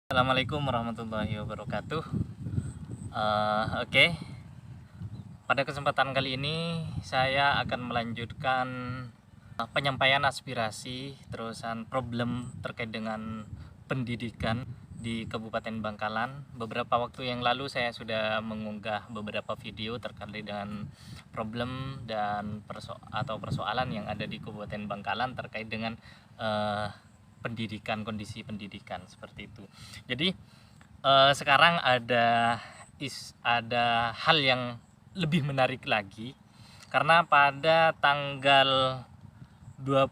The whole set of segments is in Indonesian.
Assalamualaikum warahmatullahi wabarakatuh. Oke, pada kesempatan kali ini saya akan melanjutkan penyampaian aspirasi terusan problem terkait dengan pendidikan di Kabupaten Bangkalan. Beberapa waktu yang lalu saya sudah mengunggah beberapa video terkait dengan problem dan persoalan yang ada di Kabupaten Bangkalan terkait dengan pendidikan, kondisi pendidikan seperti itu. Jadi sekarang ada hal yang lebih menarik lagi, karena pada tanggal 5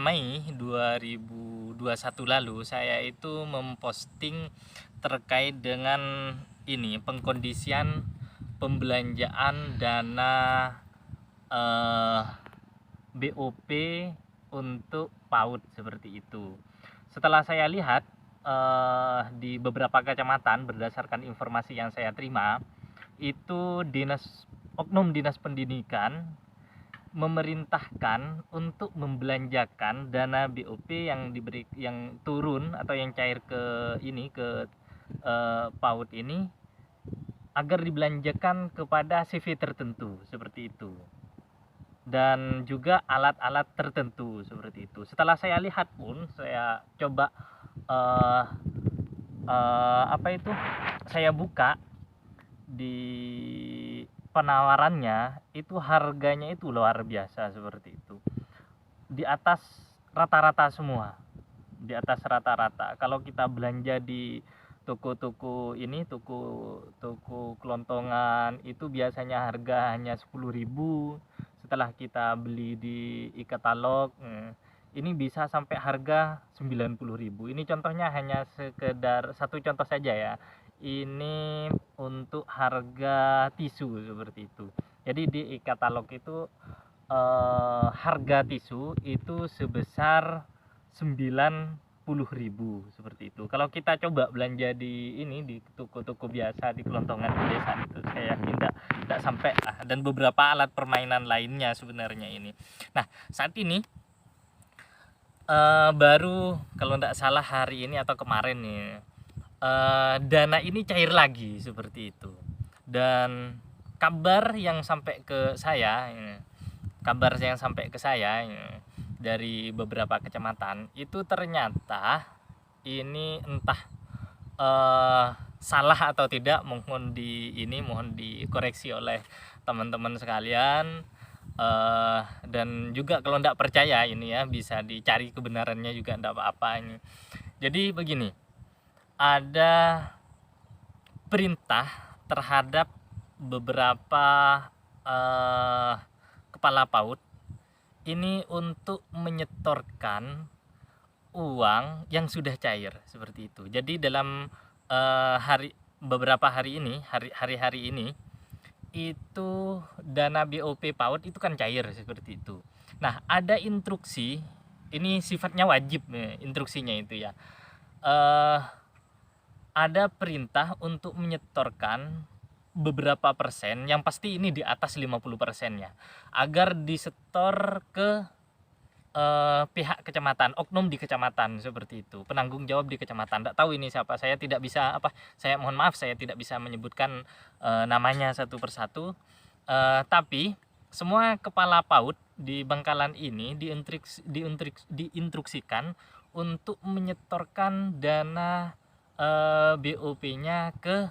Mei 2021 lalu saya itu memposting terkait dengan ini pengkondisian pembelanjaan dana BOP untuk PAUD seperti itu. Setelah saya lihat di beberapa kecamatan, berdasarkan informasi yang saya terima, itu oknum dinas pendidikan memerintahkan untuk membelanjakan dana BOP yang turun atau yang cair ke PAUD ini agar dibelanjakan kepada CV tertentu seperti itu, dan juga alat-alat tertentu seperti itu. Setelah saya lihat pun, saya coba saya buka di penawarannya, itu harganya itu luar biasa seperti itu, di atas rata-rata semua, di atas rata-rata. Kalau kita belanja di toko-toko kelontongan itu biasanya harga hanya 10.000. Setelah kita beli di e-katalog, ini bisa sampai harga 90.000. Ini contohnya hanya sekedar satu contoh saja ya. Ini untuk harga tisu seperti itu. Jadi di e-katalog itu harga tisu itu sebesar 90.000 seperti itu. Kalau kita coba belanja di toko-toko biasa di kelontongan di desa itu, saya yakin tidak sampai dan beberapa alat permainan lainnya sebenarnya ini. Nah, saat ini baru kalau tidak salah hari ini atau kemarin nih, dana ini cair lagi seperti itu. Dan kabar yang sampai ke saya dari beberapa kecamatan itu ternyata ini entah salah atau tidak, mohon dikoreksi oleh teman-teman sekalian, dan juga kalau tidak percaya ini ya bisa dicari kebenarannya juga, tidak apa-apa ini. Jadi begini, ada perintah terhadap beberapa kepala PAUD ini untuk menyetorkan uang yang sudah cair seperti itu. Jadi dalam beberapa hari ini itu dana BOP PAUD itu kan cair seperti itu. Nah, ada instruksi, ini sifatnya wajib instruksinya itu ya. Ada perintah untuk menyetorkan beberapa persen, yang pasti ini di atas 50%-nya, agar disetor ke pihak kecamatan, oknum di kecamatan seperti itu, penanggung jawab di kecamatan. Tidak tahu ini siapa, saya tidak bisa saya mohon maaf, saya tidak bisa menyebutkan namanya satu persatu, tapi semua kepala PAUD di Bangkalan ini diinstruksikan untuk menyetorkan dana BOP-nya ke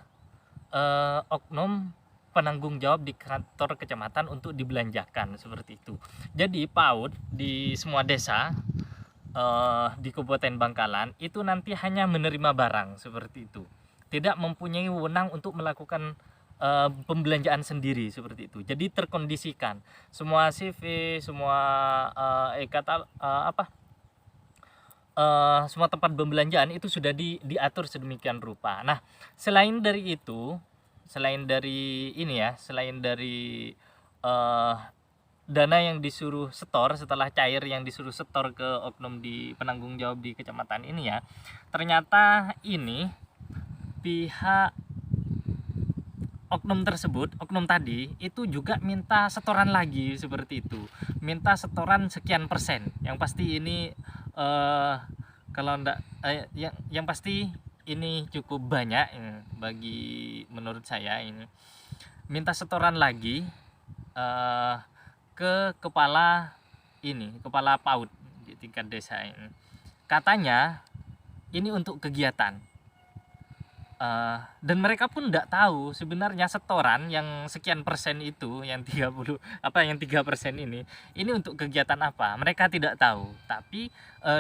oknum penanggung jawab di kantor kecamatan untuk dibelanjakan seperti itu. Jadi PAUD di semua desa di Kabupaten Bangkalan itu nanti hanya menerima barang seperti itu, tidak mempunyai wewenang untuk melakukan pembelanjaan sendiri seperti itu. Jadi terkondisikan semua CV, semua semua tempat pembelanjaan itu sudah diatur sedemikian rupa. Nah, selain dari dana yang disuruh setor setelah cair, yang disuruh setor ke oknum di penanggung jawab di kecamatan ini ya, ternyata ini pihak oknum tadi itu juga minta setoran lagi seperti itu, minta setoran sekian persen. Yang pasti ini Kalau ndak yang pasti ini cukup banyak bagi menurut saya ini. Minta setoran lagi eh, ke kepala PAUD di tingkat desa ini. Katanya ini untuk kegiatan. Dan mereka pun tidak tahu sebenarnya setoran yang sekian persen itu, yang 30 yang 3% ini untuk kegiatan apa, mereka tidak tahu, tapi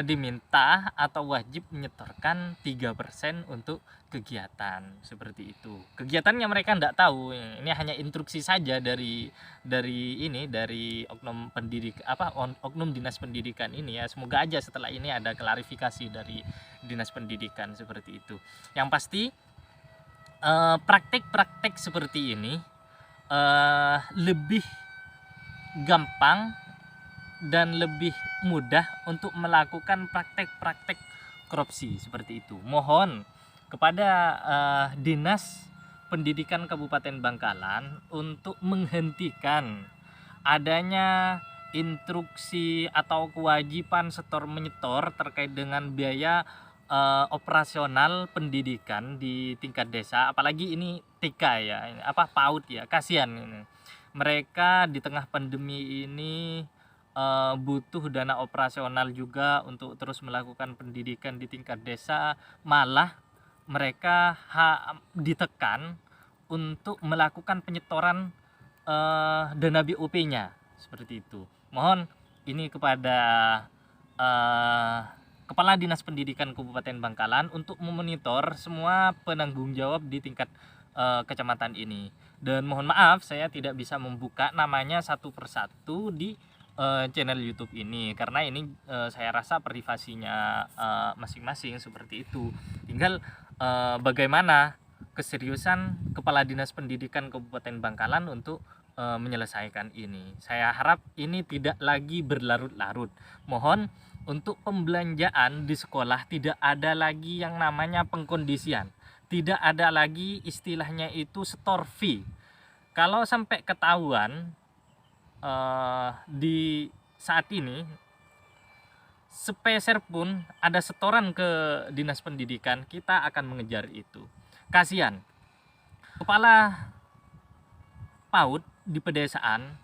diminta atau wajib menyetorkan 3% untuk kegiatan seperti itu. Kegiatannya mereka tidak tahu, ini hanya instruksi saja dari oknum pendidik oknum dinas pendidikan ini ya. Semoga aja setelah ini ada klarifikasi dari dinas pendidikan seperti itu. Yang pasti praktik-praktik seperti ini lebih gampang dan lebih mudah untuk melakukan praktek-praktek korupsi seperti itu. Mohon kepada Dinas Pendidikan Kabupaten Bangkalan untuk menghentikan adanya instruksi atau kewajiban setor menyetor terkait dengan biaya operasional pendidikan di tingkat desa, apalagi ini TK ya, PAUD ya. Kasihan ini, mereka di tengah pandemi ini butuh dana operasional juga untuk terus melakukan pendidikan di tingkat desa, malah mereka ditekan untuk melakukan penyetoran dana BOP-nya seperti itu. Mohon ini kepada Kepala Dinas Pendidikan Kabupaten Bangkalan untuk memonitor semua penanggung jawab di tingkat kecamatan ini. Dan mohon maaf saya tidak bisa membuka namanya satu persatu di channel YouTube ini, karena ini saya rasa privasinya masing-masing seperti itu. Tinggal bagaimana keseriusan Kepala Dinas Pendidikan Kabupaten Bangkalan untuk menyelesaikan ini. Saya harap ini tidak lagi berlarut-larut. Mohon untuk pembelanjaan di sekolah tidak ada lagi yang namanya pengkondisian, tidak ada lagi istilahnya itu setor fee. Kalau sampai ketahuan di saat ini sepeser pun ada setoran ke dinas pendidikan, kita akan mengejar itu. Kasihan kepala PAUD di pedesaan,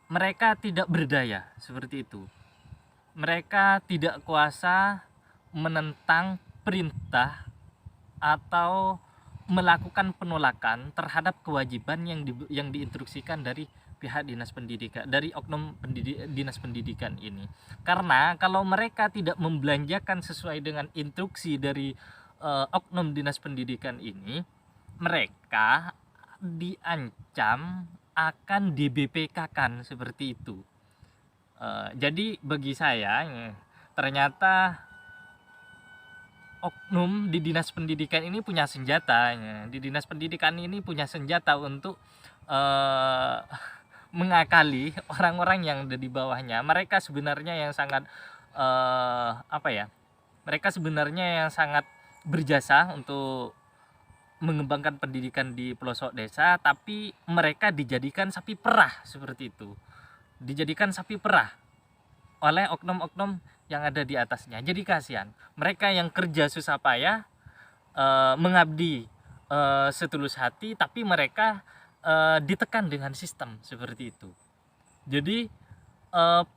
mereka tidak berdaya seperti itu. Mereka tidak kuasa menentang perintah atau melakukan penolakan terhadap kewajiban yang diinstruksikan dari pihak dinas pendidikan, dari oknum dinas pendidikan ini. Karena kalau mereka tidak membelanjakan sesuai dengan instruksi dari oknum dinas pendidikan ini, mereka diancam akan DBPK-kan seperti itu. Jadi bagi saya ternyata oknum di dinas pendidikan ini punya senjata. Di dinas pendidikan ini punya senjata untuk mengakali orang-orang yang ada di bawahnya. Mereka sebenarnya yang sangat mereka sebenarnya yang sangat berjasa untuk mengembangkan pendidikan di pelosok desa, tapi mereka dijadikan sapi perah seperti itu. Dijadikan sapi perah oleh oknum-oknum yang ada di atasnya. Jadi kasihan mereka yang kerja susah payah mengabdi setulus hati, tapi mereka ditekan dengan sistem seperti itu. Jadi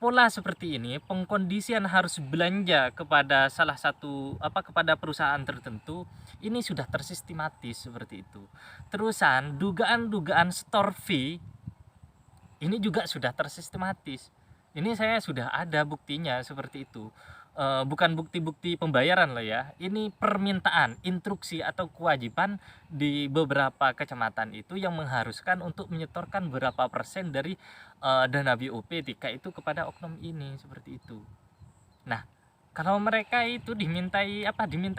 pola seperti ini, pengkondisian harus belanja kepada salah satu kepada perusahaan tertentu, ini sudah tersistematis seperti itu. Terusan dugaan-dugaan store fee ini juga sudah tersistematis. Ini saya sudah ada buktinya seperti itu. Bukan bukti-bukti pembayaran loh ya. Ini permintaan, instruksi atau kewajiban di beberapa kecamatan itu yang mengharuskan untuk menyetorkan berapa persen dari dana BOP TK itu kepada oknum ini seperti itu. Nah, kalau mereka itu dimintai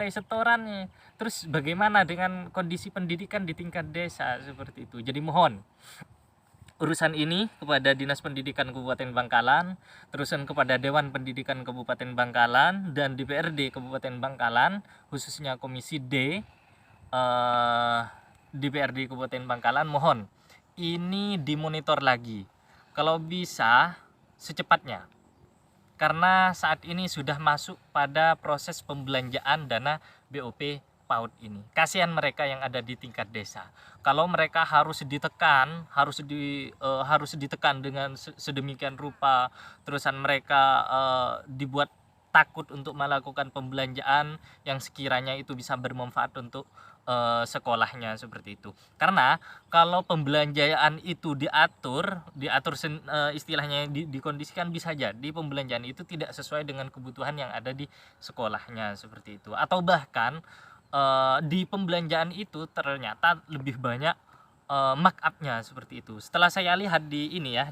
setorannya, terus bagaimana dengan kondisi pendidikan di tingkat desa seperti itu. Jadi mohon urusan ini kepada Dinas Pendidikan Kabupaten Bangkalan, terusan kepada Dewan Pendidikan Kabupaten Bangkalan dan DPRD Kabupaten Bangkalan, khususnya Komisi D DPRD Kabupaten Bangkalan, mohon ini dimonitor lagi. Kalau bisa secepatnya. karena saat ini sudah masuk pada proses pembelanjaan dana BOP PAUD ini. Kasihan mereka yang ada di tingkat desa. Kalau mereka harus ditekan, harus ditekan dengan sedemikian rupa, terusan mereka dibuat takut untuk melakukan pembelanjaan yang sekiranya itu bisa bermanfaat untuk sekolahnya, seperti itu. Karena kalau pembelanjaan itu diatur istilahnya dikondisikan, bisa jadi pembelanjaan itu tidak sesuai dengan kebutuhan yang ada di sekolahnya, seperti itu. Atau bahkan di pembelanjaan itu ternyata lebih banyak markup-nya, seperti itu. Setelah saya lihat di ini ya,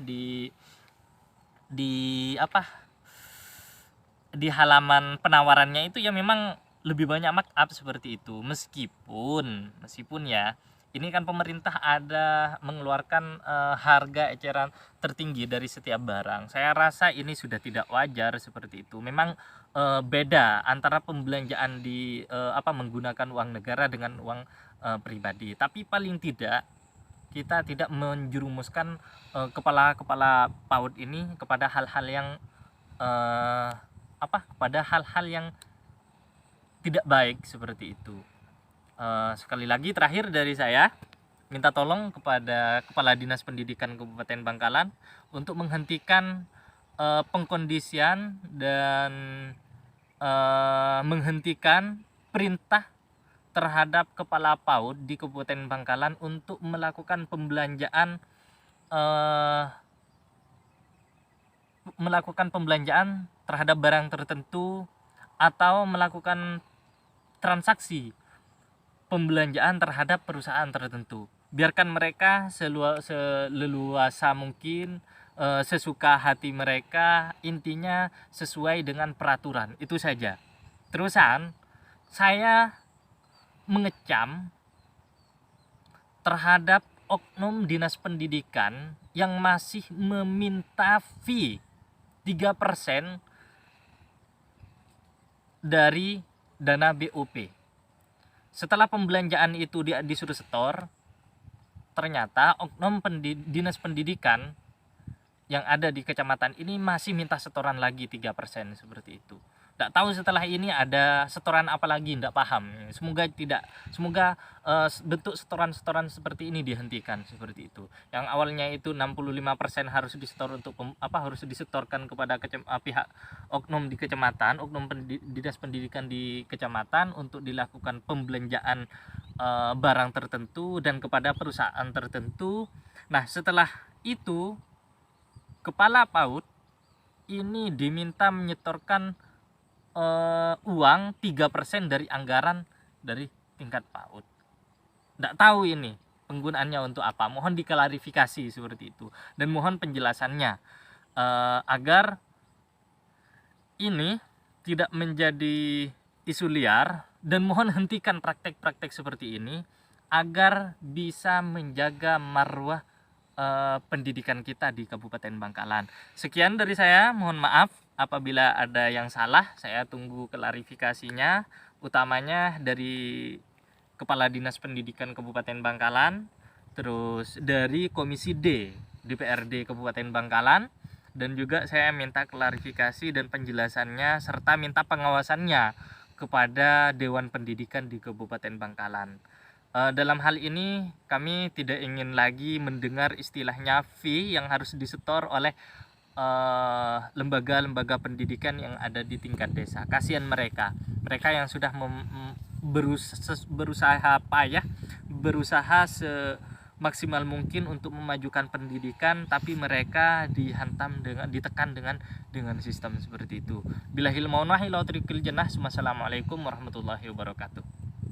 di halaman penawarannya itu ya memang lebih banyak markup seperti itu. Meskipun ya ini kan pemerintah ada mengeluarkan harga eceran tertinggi dari setiap barang. Saya rasa ini sudah tidak wajar seperti itu. Memang beda antara pembelanjaan menggunakan uang negara dengan uang pribadi. Tapi paling tidak kita tidak menjerumuskan kepala-kepala PAUD ini kepada hal-hal yang tidak baik seperti itu. Sekali lagi terakhir dari saya, minta tolong kepada Kepala Dinas Pendidikan Kabupaten Bangkalan untuk menghentikan pengkondisian dan menghentikan perintah terhadap kepala PAUD di Kabupaten Bangkalan untuk melakukan pembelanjaan terhadap barang tertentu atau melakukan transaksi pembelanjaan terhadap perusahaan tertentu. Biarkan mereka seleluasa mungkin, sesuka hati mereka, intinya sesuai dengan peraturan, itu saja. Terusan saya mengecam terhadap oknum dinas pendidikan yang masih meminta fee 3% dari dana BOP. Setelah pembelanjaan itu disuruh setor, ternyata oknum dinas pendidikan yang ada di kecamatan ini masih minta setoran lagi 3%, seperti itu. Tidak tahu setelah ini ada setoran apa lagi, tidak paham. Semoga bentuk setoran seperti ini dihentikan, seperti itu. Yang awalnya itu 65% harus disetor harus disetorkan kepada pihak oknum di kecamatan, oknum dinas pendidikan di kecamatan untuk dilakukan pembelanjaan barang tertentu dan kepada perusahaan tertentu. Nah, setelah itu kepala PAUD ini diminta menyetorkan uang 3% dari anggaran dari tingkat PAUD. Tidak tahu ini penggunaannya untuk apa. Mohon diklarifikasi seperti itu dan mohon penjelasannya agar ini tidak menjadi isu liar, dan mohon hentikan praktek-praktek seperti ini agar bisa menjaga marwah pendidikan kita di Kabupaten Bangkalan. Sekian dari saya, mohon maaf apabila ada yang salah. Saya tunggu klarifikasinya, utamanya dari Kepala Dinas Pendidikan Kabupaten Bangkalan, terus dari Komisi D DPRD Kabupaten Bangkalan, dan juga saya minta klarifikasi dan penjelasannya serta minta pengawasannya kepada Dewan Pendidikan di Kabupaten Bangkalan. Dalam hal ini kami tidak ingin lagi mendengar istilahnya fee yang harus disetor oleh lembaga-lembaga pendidikan yang ada di tingkat desa. Kasihan mereka yang sudah berusaha semaksimal mungkin untuk memajukan pendidikan, tapi mereka ditekan dengan sistem seperti itu. Billahil maunah ila tariqil jannah. Wassalamualaikum warahmatullahi wabarakatuh.